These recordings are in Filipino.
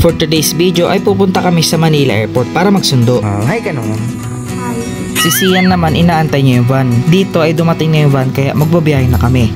For today's video ay pupunta kami sa Manila Airport para magsundo. Hi ka naman. Si Sian naman inaantay niya yung van. Dito ay dumating na yung van kaya magbabiyahe na kami.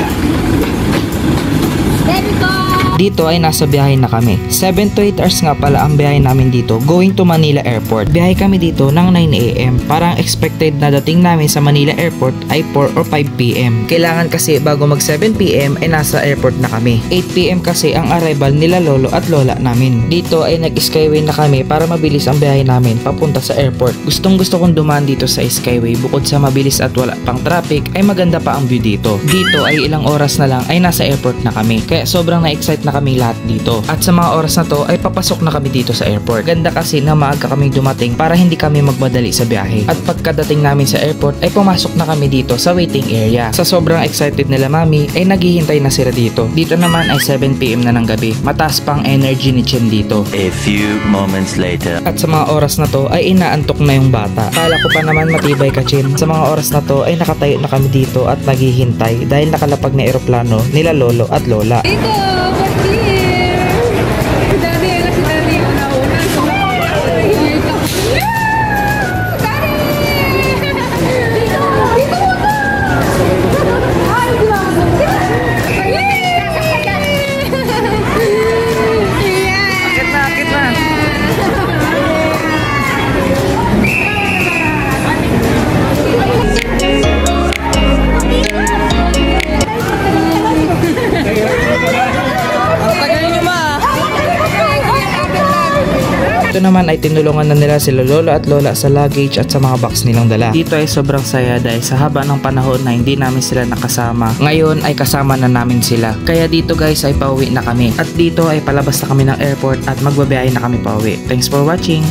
Dito ay nasa biyahe na kami. 7 to 8 hours nga pala ang biyahe namin dito going to Manila Airport. Biyahe kami dito ng 9 AM. Parang expected na dating namin sa Manila Airport ay 4 or 5 PM. Kailangan kasi bago mag 7 PM ay nasa airport na kami. 8 PM kasi ang arrival nila lolo at lola namin. Dito ay nag-skyway na kami para mabilis ang biyahe namin papunta sa airport. Gustong gusto kong dumaan dito sa skyway. Bukod sa mabilis at wala pang traffic ay maganda pa ang view dito. Dito ay ilang oras na lang ay nasa airport na kami. Kaya sobrang na-excite na kami lahat dito. At sa mga oras na to ay papasok na kami dito sa airport. Ganda kasi na maaga kaming dumating para hindi kami magmadali sa biyahe. At pagkadating namin sa airport ay pumasok na kami dito sa waiting area. Sa sobrang excited nila mami ay naghihintay na sila dito. Dito naman ay 7 PM na ng gabi. Mataas pang energy ni Chen dito. A few moments later. At sa mga oras na to ay inaantok na yung bata. Kala ko pa naman matibay ka, Chen. Sa mga oras na to ay nakatayo na kami dito at naghihintay dahil nakalapag na eroplano nila lolo at lola. Ito naman ay tinulungan na nila sila lolo at lola sa luggage at sa mga box nilang dala. Dito ay sobrang saya dahil sa haba ng panahon na hindi namin sila nakasama. Ngayon ay kasama na namin sila. Kaya dito guys ay pauwi na kami. At dito ay palabas na kami ng airport at magbabiyahe na kami pauwi. Thanks for watching!